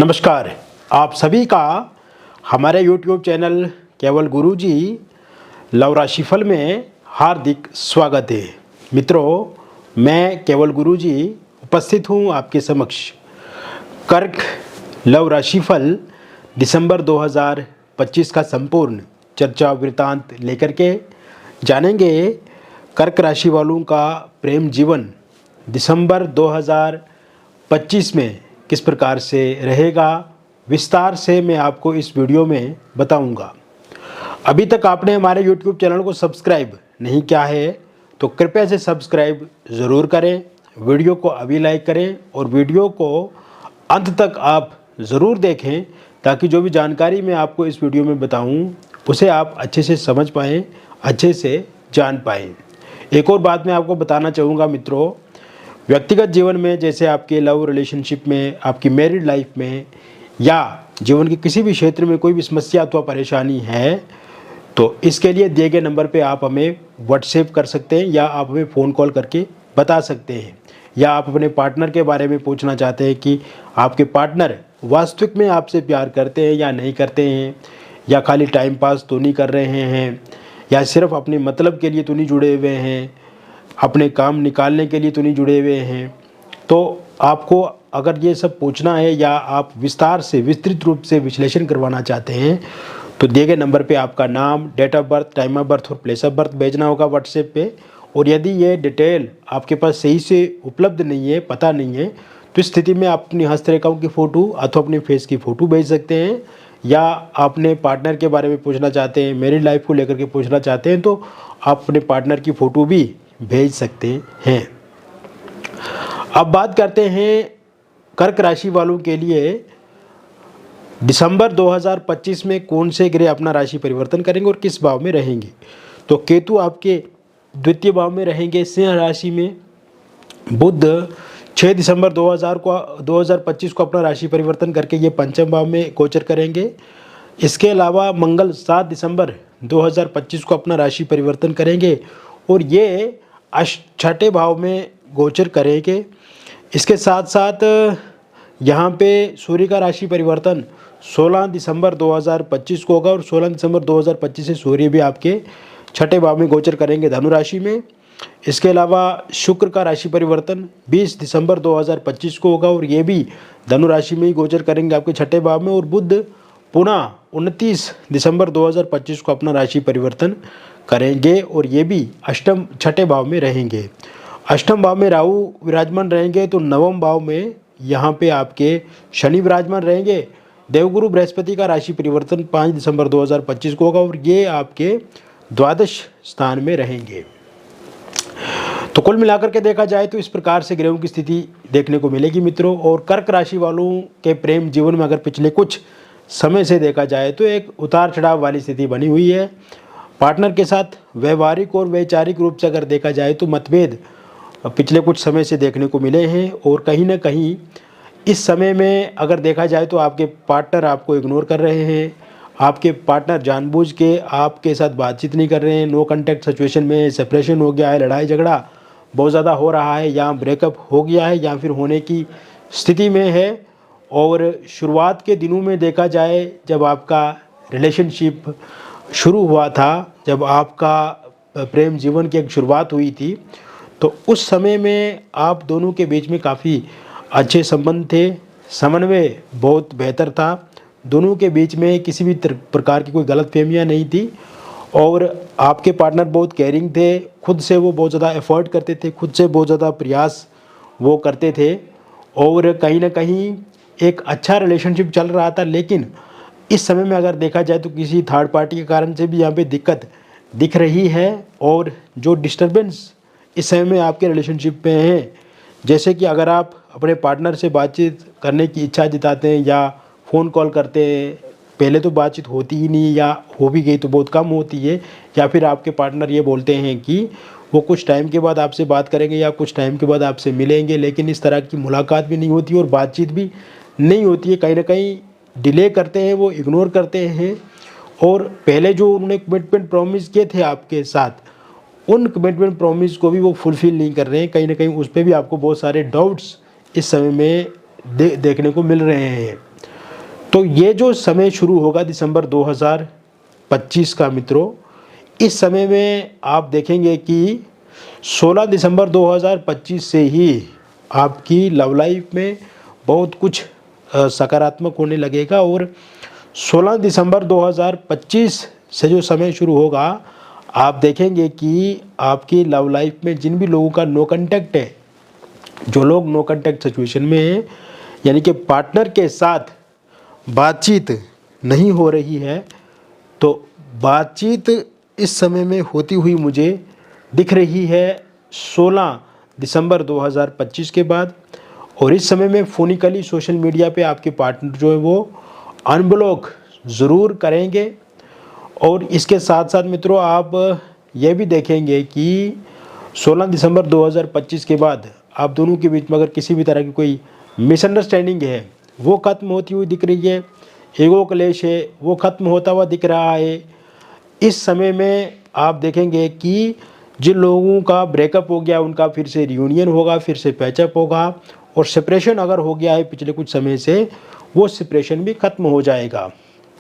नमस्कार। आप सभी का हमारे YouTube चैनल केवल गुरुजी लव राशिफल में हार्दिक स्वागत है। मित्रों, मैं केवल गुरुजी उपस्थित हूँ आपके समक्ष कर्क लव राशिफल दिसंबर 2025 का संपूर्ण चर्चा वृत्तांत लेकर के जानेंगे। कर्क राशि वालों का प्रेम जीवन दिसंबर 2025 में किस प्रकार से रहेगा, विस्तार से मैं आपको इस वीडियो में बताऊंगा। अभी तक आपने हमारे YouTube चैनल को सब्सक्राइब नहीं किया है तो कृपया से सब्सक्राइब ज़रूर करें, वीडियो को अभी लाइक करें और वीडियो को अंत तक आप ज़रूर देखें ताकि जो भी जानकारी मैं आपको इस वीडियो में बताऊं उसे आप अच्छे से समझ पाएँ, अच्छे से जान पाएँ। एक और बात मैं आपको बताना चाहूँगा मित्रों, व्यक्तिगत जीवन में जैसे आपके लव रिलेशनशिप में, आपकी मैरिड लाइफ में या जीवन के किसी भी क्षेत्र में कोई भी समस्या अथवा परेशानी है तो इसके लिए दिए गए नंबर पे आप हमें व्हाट्सएप कर सकते हैं या आप हमें फ़ोन कॉल करके बता सकते हैं। या आप अपने पार्टनर के बारे में पूछना चाहते हैं कि आपके पार्टनर वास्तविक में आपसे प्यार करते हैं या नहीं करते हैं, या खाली टाइम पास तो नहीं कर रहे हैं, या सिर्फ अपने मतलब के लिए तो नहीं जुड़े हुए हैं, अपने काम निकालने के लिए तो नहीं जुड़े हुए हैं। तो आपको अगर ये सब पूछना है या आप विस्तार से विस्तृत रूप से विश्लेषण करवाना चाहते हैं तो दिए गए नंबर पे आपका नाम, date of birth, time of birth और प्लेस ऑफ बर्थ भेजना होगा व्हाट्सएप पे। और यदि ये डिटेल आपके पास सही से उपलब्ध नहीं है, पता नहीं है, तो इस स्थिति में आप अपनी हस्तरेखाओं की फ़ोटो अथवा अपने फेस की फ़ोटो भेज सकते हैं। या अपने पार्टनर के बारे में पूछना चाहते हैं, मैरिड लाइफ को लेकर के पूछना चाहते हैं तो आप अपने पार्टनर की फ़ोटो भी भेज सकते हैं। अब बात करते हैं कर्क राशि वालों के लिए दिसंबर 2025 में कौन से ग्रह अपना राशि परिवर्तन करेंगे और किस भाव में रहेंगे। तो केतु आपके द्वितीय भाव में रहेंगे सिंह राशि में। बुध 6 दिसंबर 2025 को अपना राशि परिवर्तन करके ये पंचम भाव में गोचर करेंगे। इसके अलावा मंगल 7 दिसंबर 2025 को अपना राशि परिवर्तन करेंगे और ये छठे भाव में गोचर करेंगे। इसके साथ साथ यहाँ पे सूर्य का राशि परिवर्तन 16 दिसंबर 2025 को होगा और 16 दिसंबर 2025 से सूर्य भी आपके छठे भाव में गोचर करेंगे धनु राशि में। इसके अलावा शुक्र का राशि परिवर्तन 20 दिसंबर 2025 को होगा और ये भी धनु राशि में ही गोचर करेंगे आपके छठे भाव में। और बुध पुनः 29 दिसंबर 2025 को अपना राशि परिवर्तन करेंगे और ये भी छठे भाव में रहेंगे। अष्टम भाव में राहु विराजमान रहेंगे तो नवम भाव में यहाँ पे आपके शनि विराजमान रहेंगे। देवगुरु बृहस्पति का राशि परिवर्तन 5 दिसंबर 2025 को होगा और ये आपके द्वादश स्थान में रहेंगे। तो कुल मिलाकर के देखा जाए तो इस प्रकार से ग्रहों की स्थिति देखने को मिलेगी मित्रों। और कर्क राशि वालों के प्रेम जीवन में अगर पिछले कुछ समय से देखा जाए तो एक उतार चढ़ाव वाली स्थिति बनी हुई है। पार्टनर के साथ व्यवहारिक और वैचारिक रूप से अगर देखा जाए तो मतभेद पिछले कुछ समय से देखने को मिले हैं। और कहीं ना कहीं इस समय में अगर देखा जाए तो आपके पार्टनर आपको इग्नोर कर रहे हैं, आपके पार्टनर जानबूझ के आपके साथ बातचीत नहीं कर रहे हैं, नो कांटेक्ट सिचुएशन में, सेपरेशन हो गया है, लड़ाई झगड़ा बहुत ज़्यादा हो रहा है या ब्रेकअप हो गया है या फिर होने की स्थिति में है। और शुरुआत के दिनों में देखा जाए जब आपका रिलेशनशिप शुरू हुआ था, जब आपका प्रेम जीवन की एक शुरुआत हुई थी, तो उस समय में आप दोनों के बीच में काफ़ी अच्छे संबंध थे, समन्वय बहुत बेहतर था, दोनों के बीच में किसी भी प्रकार की कोई गलतफहमियां नहीं थी। और आपके पार्टनर बहुत केयरिंग थे, खुद से वो बहुत ज़्यादा एफर्ट करते थे, खुद से बहुत ज़्यादा प्रयास वो करते थे और कहीं ना कहीं एक अच्छा रिलेशनशिप चल रहा था। लेकिन इस समय में अगर देखा जाए तो किसी थर्ड पार्टी के कारण से भी यहाँ पे दिक्कत दिख रही है। और जो डिस्टर्बेंस इस समय में आपके रिलेशनशिप में है, जैसे कि अगर आप अपने पार्टनर से बातचीत करने की इच्छा जताते हैं या फ़ोन कॉल करते हैं, पहले तो बातचीत होती ही नहीं या हो भी गई तो बहुत कम होती है, या फिर आपके पार्टनर ये बोलते हैं कि वो कुछ टाइम के बाद आपसे बात करेंगे या कुछ टाइम के बाद आपसे मिलेंगे, लेकिन इस तरह की मुलाकात भी नहीं होती और बातचीत भी नहीं होती है। कहीं ना कहीं डिले करते हैं, वो इग्नोर करते हैं और पहले जो उन्होंने कमिटमेंट प्रॉमिस किए थे आपके साथ, उन कमिटमेंट प्रॉमिस को भी वो फुलफ़िल नहीं कर रहे हैं। कहीं ना कहीं उस पर भी आपको बहुत सारे डाउट्स इस समय में देखने को मिल रहे हैं। तो ये जो समय शुरू होगा दिसंबर 2025 का मित्रों, इस समय में आप देखेंगे कि 16 दिसंबर 2025 से ही आपकी लव लाइफ में बहुत कुछ सकारात्मक होने लगेगा। और 16 दिसंबर 2025 से जो समय शुरू होगा, आप देखेंगे कि आपकी लव लाइफ में जिन भी लोगों का नो कांटेक्ट है, जो लोग नो कांटेक्ट सिचुएशन में हैं, यानी कि पार्टनर के साथ बातचीत नहीं हो रही है, तो बातचीत इस समय में होती हुई मुझे दिख रही है 16 दिसंबर 2025 के बाद। और इस समय में फ़ोनिकली सोशल मीडिया पे आपके पार्टनर जो है वो अनब्लॉक ज़रूर करेंगे। और इसके साथ साथ मित्रों, आप ये भी देखेंगे कि 16 दिसंबर 2025 के बाद आप दोनों के बीच में अगर किसी भी तरह की कोई मिसअंडरस्टैंडिंग है, वो ख़त्म होती हुई दिख रही है। ईगो क्लेश है, वो ख़त्म होता हुआ दिख रहा है। इस समय में आप देखेंगे कि जिन लोगों का ब्रेकअप हो गया, उनका फिर से रियूनियन होगा, फिर से पैचअप होगा। और सेपरेशन अगर हो गया है पिछले कुछ समय से, वो सेपरेशन भी ख़त्म हो जाएगा।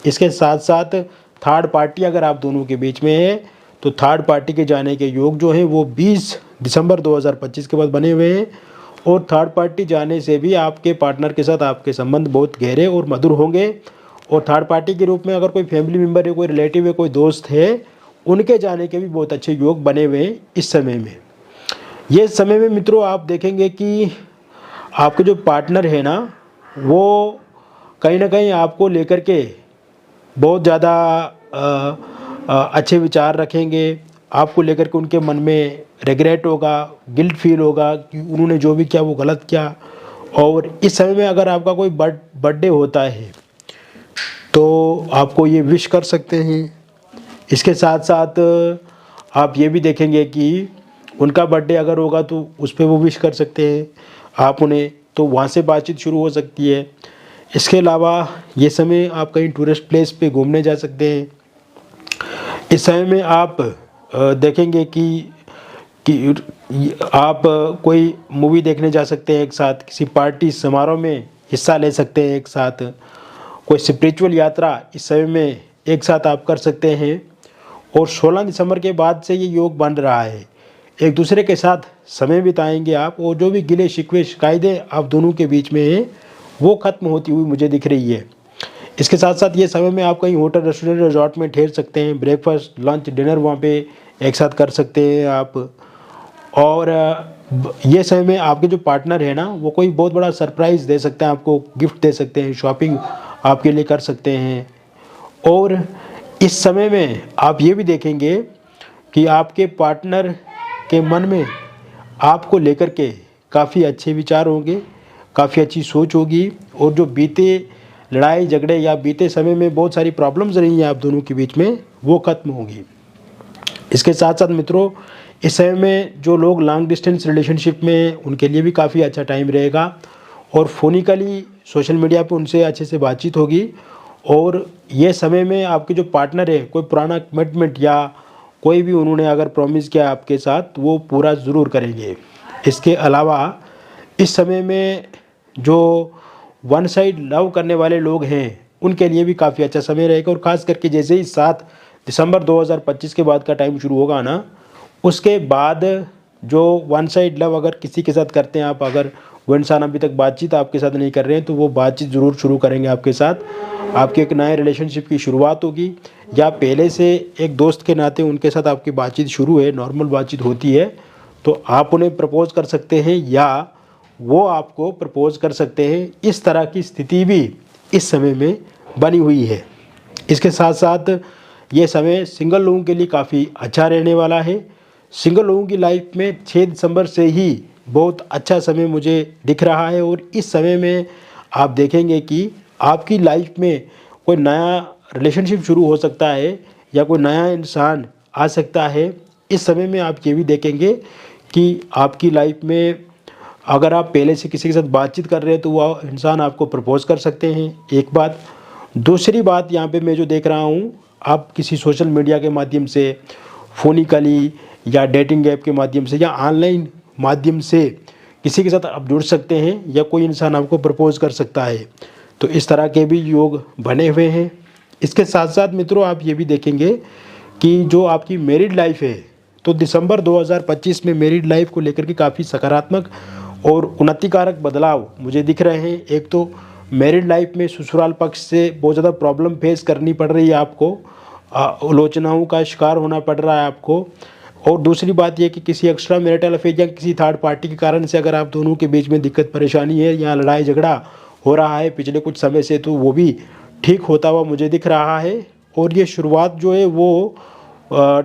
इसके साथ साथ थर्ड पार्टी अगर आप दोनों के बीच में है, तो थर्ड पार्टी के जाने के योग जो हैं वो 20 दिसंबर 2025 के बाद बने हुए हैं। और थर्ड पार्टी जाने से भी आपके पार्टनर के साथ आपके संबंध बहुत गहरे और मधुर होंगे। और थर्ड पार्टी के रूप में अगर कोई फैमिली मेम्बर है, कोई रिलेटिव है, कोई दोस्त है, उनके जाने के भी बहुत अच्छे योग बने हुए हैं इस समय में। ये समय में मित्रों आप देखेंगे कि आपके जो पार्टनर है ना, वो कहीं ना कहीं आपको लेकर के बहुत ज़्यादा अच्छे विचार रखेंगे। आपको लेकर के उनके मन में रिग्रेट होगा, गिल्ट फील होगा कि उन्होंने जो भी किया वो गलत किया। और इस समय में अगर आपका कोई बर्थडे होता है तो आपको ये विश कर सकते हैं। इसके साथ साथ आप ये भी देखेंगे कि उनका बर्थडे अगर होगा तो उस पर वो विश कर सकते हैं आप उन्हें, तो वहाँ से बातचीत शुरू हो सकती है। इसके अलावा ये समय आप कहीं टूरिस्ट प्लेस पे घूमने जा सकते हैं। इस समय में आप देखेंगे कि आप कोई मूवी देखने जा सकते हैं एक साथ, किसी पार्टी समारोह में हिस्सा ले सकते हैं एक साथ, कोई स्पिरिचुअल यात्रा इस समय में एक साथ आप कर सकते हैं। और 16 दिसंबर के बाद से ये योग बन रहा है, एक दूसरे के साथ समय बिताएंगे आप। और जो भी गिले शिकवे शिकायतें आप दोनों के बीच में हैं, वो ख़त्म होती हुई मुझे दिख रही है। इसके साथ साथ ये समय में आप कहीं होटल, रेस्टोरेंट, रिजॉर्ट में ठहर सकते हैं। ब्रेकफास्ट, लंच, डिनर वहाँ पे एक साथ कर सकते हैं आप। और ये समय में आपके जो पार्टनर है ना, वो कोई बहुत बड़ा सरप्राइज़ दे सकते हैं आपको, गिफ्ट दे सकते हैं, शॉपिंग आपके लिए कर सकते हैं। और इस समय में आप ये भी देखेंगे कि आपके पार्टनर के मन में आपको लेकर के काफ़ी अच्छे विचार होंगे, काफ़ी अच्छी सोच होगी। और जो बीते लड़ाई झगड़े या बीते समय में बहुत सारी प्रॉब्लम्स रही हैं आप दोनों के बीच में, वो ख़त्म होगी। इसके साथ साथ मित्रों, इस समय में जो लोग लॉन्ग डिस्टेंस रिलेशनशिप में, उनके लिए भी काफ़ी अच्छा टाइम रहेगा। और फ़ोनिकली सोशल मीडिया पे उनसे अच्छे से बातचीत होगी। और ये समय में आपके जो पार्टनर है, कोई पुराना कमिटमेंट या कोई भी उन्होंने अगर प्रॉमिस किया आपके साथ, वो पूरा ज़रूर करेंगे। इसके अलावा इस समय में जो वन साइड लव करने वाले लोग हैं, उनके लिए भी काफ़ी अच्छा समय रहेगा। और ख़ास करके जैसे ही 7 दिसंबर 2025 के बाद का टाइम शुरू होगा ना, उसके बाद जो वन साइड लव अगर किसी के साथ करते हैं आप, अगर वो इंसान अभी तक बातचीत आपके साथ नहीं कर रहे हैं, तो वो बातचीत ज़रूर शुरू करेंगे आपके साथ। आपके एक नए रिलेशनशिप की शुरुआत होगी, या पहले से एक दोस्त के नाते उनके साथ आपकी बातचीत शुरू है, नॉर्मल बातचीत होती है, तो आप उन्हें प्रपोज़ कर सकते हैं या वो आपको प्रपोज़ कर सकते हैं। इस तरह की स्थिति भी इस समय में बनी हुई है। इसके साथ साथ ये समय सिंगल लोगों के लिए काफ़ी अच्छा रहने वाला है। सिंगल लोगों की लाइफ में 6 दिसंबर से ही बहुत अच्छा समय मुझे दिख रहा है। और इस समय में आप देखेंगे कि आपकी लाइफ में कोई नया रिलेशनशिप शुरू हो सकता है या कोई नया इंसान आ सकता है। इस समय में आप ये भी देखेंगे कि आपकी लाइफ में अगर आप पहले से किसी के साथ बातचीत कर रहे हैं, तो वह इंसान आपको प्रपोज़ कर सकते हैं, एक बात। दूसरी बात यहाँ पे मैं जो देख रहा हूँ, आप किसी सोशल मीडिया के माध्यम से, फ़ोनिकली या डेटिंग ऐप के माध्यम से या ऑनलाइन माध्यम से किसी के साथ आप जुड़ सकते हैं, या कोई इंसान आपको प्रपोज़ कर सकता है। तो इस तरह के भी योग बने हुए हैं। इसके साथ साथ मित्रों आप ये भी देखेंगे कि जो आपकी मैरिड लाइफ है, तो दिसंबर 2025 में मैरिड लाइफ को लेकर के काफ़ी सकारात्मक और उन्नतिकारक बदलाव मुझे दिख रहे हैं। एक तो मैरिड लाइफ में ससुराल पक्ष से बहुत ज़्यादा प्रॉब्लम फेस करनी पड़ रही है आपको, आलोचनाओं का शिकार होना पड़ रहा है आपको। और दूसरी बात यह कि किसी एक्स्ट्रा मैरिटल अफेयर या किसी थर्ड पार्टी के कारण से अगर आप दोनों के बीच में दिक्कत परेशानी है या लड़ाई झगड़ा हो रहा है पिछले कुछ समय से, तो वो भी ठीक होता हुआ मुझे दिख रहा है। और ये शुरुआत जो है वो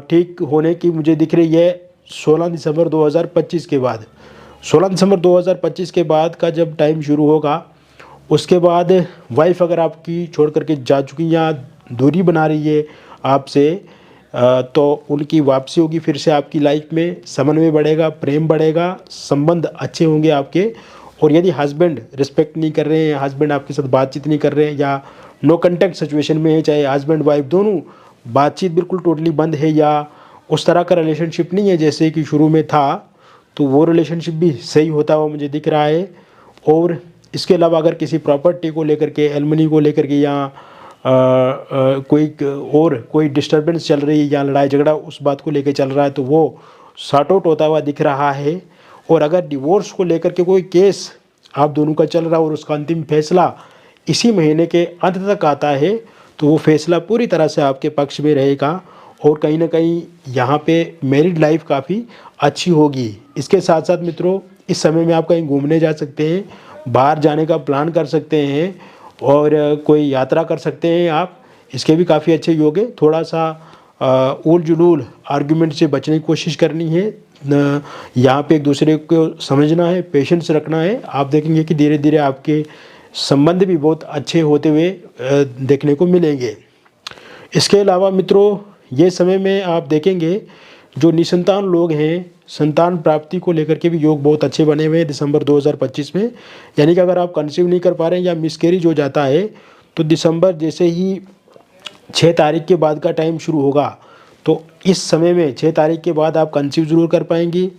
ठीक होने की मुझे दिख रही है 16 दिसंबर 2025 के बाद। 16 दिसंबर 2025 के बाद का जब टाइम शुरू होगा, उसके बाद वाइफ अगर आपकी छोड़ करके जा चुकी या दूरी बना रही है आपसे, तो उनकी वापसी होगी, फिर से आपकी लाइफ में समन्वय बढ़ेगा, प्रेम बढ़ेगा, संबंध अच्छे होंगे आपके। और यदि हस्बैंड रिस्पेक्ट नहीं कर रहे हैं, हस्बैंड आपके साथ बातचीत नहीं कर रहे हैं या नो कंटेक्ट सिचुएशन में है, चाहे हस्बैंड वाइफ दोनों बातचीत बिल्कुल टोटली बंद है या उस तरह का रिलेशनशिप नहीं है जैसे कि शुरू में था, तो वो रिलेशनशिप भी सही होता हुआ मुझे दिख रहा है। और इसके अलावा अगर किसी प्रॉपर्टी को लेकर के, एलमनी को लेकर के या कोई डिस्टर्बेंस चल रही है या लड़ाई झगड़ा उस बात को लेकर चल रहा है, तो वो सॉर्ट आउट होता हुआ दिख रहा है। और अगर डिवोर्स को लेकर के कोई केस आप दोनों का चल रहा है और उसका अंतिम फैसला इसी महीने के अंत तक आता है, तो वो फैसला पूरी तरह से आपके पक्ष में रहेगा और कहीं ना कहीं यहाँ पे मैरिड लाइफ काफ़ी अच्छी होगी। इसके साथ साथ मित्रों इस समय में आप कहीं घूमने जा सकते हैं, बाहर जाने का प्लान कर सकते हैं और कोई यात्रा कर सकते हैं आप, इसके भी काफ़ी अच्छे योग है। थोड़ा सा उल जुलूल आर्गुमेंट से बचने की कोशिश करनी है, यहाँ पे एक दूसरे को समझना है, पेशेंस रखना है। आप देखेंगे कि धीरे धीरे आपके संबंध भी बहुत अच्छे होते हुए देखने को मिलेंगे। इसके अलावा मित्रों ये समय में आप देखेंगे जो निसंतान लोग हैं, संतान प्राप्ति को लेकर के भी योग बहुत अच्छे बने हुए हैं दिसंबर 2025 में। यानी कि अगर आप कंसीव नहीं कर पा रहे हैं या मिसकैरेज हो जाता है, तो दिसंबर जैसे ही 6 तारीख के बाद का टाइम शुरू होगा, तो इस समय में 6 तारीख के बाद आप कंसीव ज़रूर कर पाएंगी।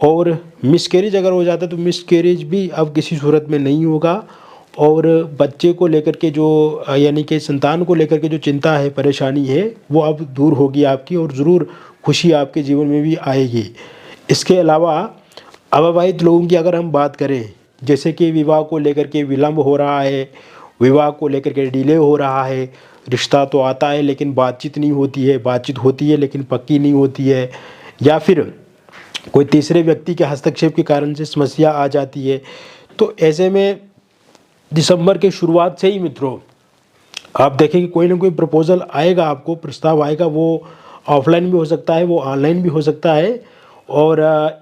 और मिसकैरेज अगर हो जाता है तो मिसकैरेज भी अब किसी सूरत में नहीं होगा। और बच्चे को लेकर के जो यानी कि संतान को लेकर के जो चिंता है, परेशानी है, वो अब दूर होगी आपकी और ज़रूर खुशी आपके जीवन में भी आएगी। इसके अलावा अविवाहित लोगों की अगर हम बात करें, जैसे कि विवाह को लेकर के विलम्ब हो रहा है, विवाह को लेकर के डिले हो रहा है, रिश्ता तो आता है लेकिन बातचीत नहीं होती है, बातचीत होती है लेकिन पक्की नहीं होती है, या फिर कोई तीसरे व्यक्ति के हस्तक्षेप के कारण से समस्या आ जाती है, तो ऐसे में दिसंबर के शुरुआत से ही मित्रों आप देखेंगे कोई ना कोई प्रपोजल आएगा, आपको प्रस्ताव आएगा। वो ऑफलाइन भी हो सकता है, वो ऑनलाइन भी हो सकता है। और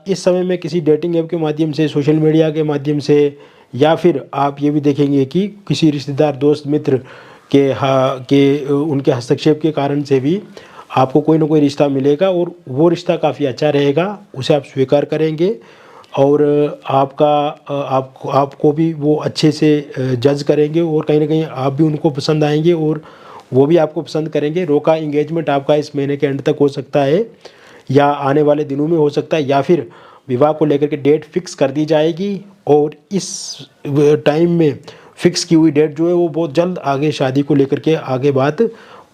इस समय में किसी डेटिंग ऐप के माध्यम से, सोशल मीडिया के माध्यम से, या फिर आप ये भी देखेंगे कि किसी रिश्तेदार, दोस्त, मित्र के उनके हस्तक्षेप के कारण से भी आपको कोई ना कोई रिश्ता मिलेगा और वो रिश्ता काफ़ी अच्छा रहेगा, उसे आप स्वीकार करेंगे और आपको भी वो अच्छे से जज करेंगे और कहीं ना कहीं आप भी उनको पसंद आएंगे और वो भी आपको पसंद करेंगे। रोका एंगेजमेंट आपका इस महीने के एंड तक हो सकता है या आने वाले दिनों में हो सकता है, या फिर विवाह को लेकर के डेट फिक्स कर दी जाएगी और इस टाइम में फिक्स की हुई डेट जो है वो बहुत जल्द आगे शादी को लेकर के आगे बात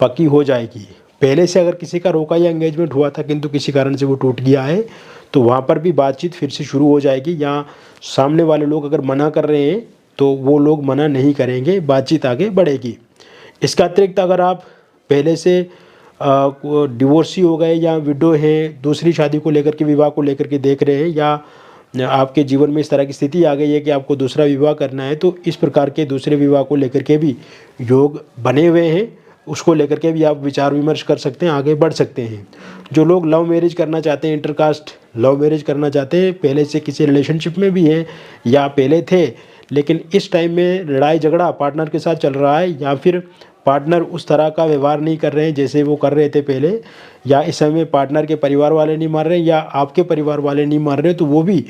पक्की हो जाएगी। पहले से अगर किसी का रोका या एंगेजमेंट हुआ था किंतु किसी कारण से वो टूट गया है, तो वहाँ पर भी बातचीत फिर से शुरू हो जाएगी। या सामने वाले लोग अगर मना कर रहे हैं तो वो लोग मना नहीं करेंगे, बातचीत आगे बढ़ेगी। इसका अतिरिक्त अगर आप पहले से डिवोर्सी हो गए या विडो हैं, दूसरी शादी को लेकर के, विवाह को लेकर के देख रहे हैं, या आपके जीवन में इस तरह की स्थिति आ गई है कि आपको दूसरा विवाह करना है, तो इस प्रकार के दूसरे विवाह को लेकर के भी योग बने हुए हैं। उसको लेकर के भी आप विचार विमर्श कर सकते हैं, आगे बढ़ सकते हैं। जो लोग लव मैरिज करना चाहते हैं, इंटरकास्ट लव मैरिज करना चाहते हैं, पहले से किसी रिलेशनशिप में भी हैं या पहले थे, लेकिन इस टाइम में लड़ाई झगड़ा पार्टनर के साथ चल रहा है, या फिर पार्टनर उस तरह का व्यवहार नहीं कर रहे हैं जैसे वो कर रहे थे पहले, या इस समय पार्टनर के परिवार वाले नहीं मान रहे हैं या आपके परिवार वाले नहीं मान रहे, तो वो भी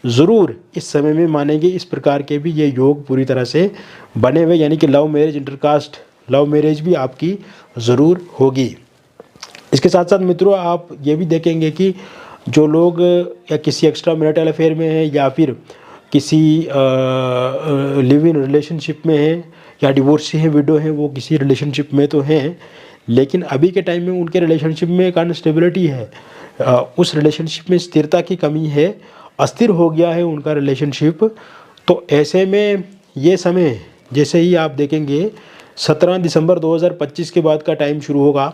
ज़रूर इस समय में मानेंगे। इस प्रकार के भी ये योग पूरी तरह से बने हुए, यानी कि love marriage, intercaste love marriage भी आपकी ज़रूर होगी। इसके साथ साथ मित्रों आप ये भी देखेंगे कि जो लोग या किसी एक्स्ट्रा मैरिटल अफेयर में हैं या फिर किसी लिव इन रिलेशनशिप में हैं या डिवोर्सी हैं, विडो हैं, वो किसी रिलेशनशिप में तो हैं, लेकिन अभी के टाइम में उनके रिलेशनशिप में एक अनस्टेबिलिटी है, उस रिलेशनशिप में स्थिरता की कमी है, अस्थिर हो गया है उनका रिलेशनशिप। तो ऐसे में ये समय जैसे ही आप देखेंगे 17 दिसंबर 2025 के बाद का टाइम शुरू होगा,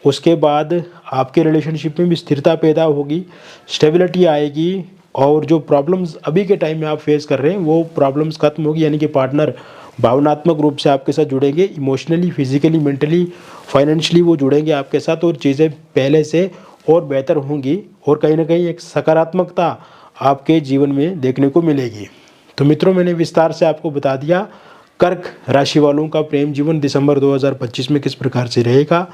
उसके बाद आपके रिलेशनशिप में भी स्थिरता पैदा होगी, स्टेबिलिटी आएगी, और जो प्रॉब्लम्स अभी के टाइम में आप फेस कर रहे हैं वो प्रॉब्लम्स खत्म होगी। यानी कि पार्टनर भावनात्मक रूप से आपके साथ जुड़ेंगे, इमोशनली, फिजिकली, मेंटली, फाइनेंशियली वो जुड़ेंगे आपके साथ, और चीज़ें पहले से और बेहतर होंगी, और कहीं ना कहीं एक सकारात्मकता आपके जीवन में देखने को मिलेगी। तो मित्रों, मैंने विस्तार से आपको बता दिया कर्क राशि वालों का प्रेम जीवन दिसंबर 2025 में किस प्रकार से रहेगा।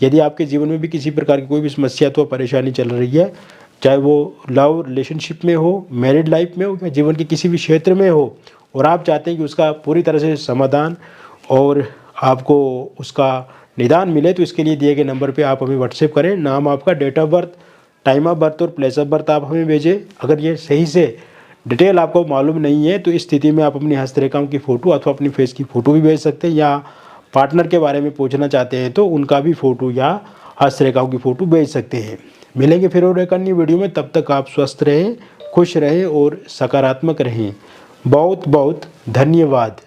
यदि आपके जीवन में भी किसी प्रकार की कोई भी समस्या तो परेशानी चल रही है, चाहे वो लव रिलेशनशिप में हो, मैरिड लाइफ में हो, या जीवन के किसी भी क्षेत्र में हो, और आप चाहते हैं कि उसका पूरी तरह से समाधान और आपको उसका निदान मिले, तो इसके लिए दिए गए नंबर पे आप हमें व्हाट्सएप करें। नाम आपका, date of birth, time of birth और प्लेस ऑफ बर्थ आप हमें भेजें। अगर ये सही से डिटेल आपको मालूम नहीं है तो इस स्थिति में आप अपनी हस्तरेखाओं की फ़ोटो अथवा अपनी फेस की फ़ोटो भी भेज सकते हैं, या पार्टनर के बारे में पूछना चाहते हैं तो उनका भी फ़ोटो या हस्तरेखाओं की फ़ोटो भेज सकते हैं। मिलेंगे फिर और एक अन्य वीडियो में, तब तक आप स्वस्थ रहें, खुश रहें और सकारात्मक रहें। बहुत बहुत धन्यवाद।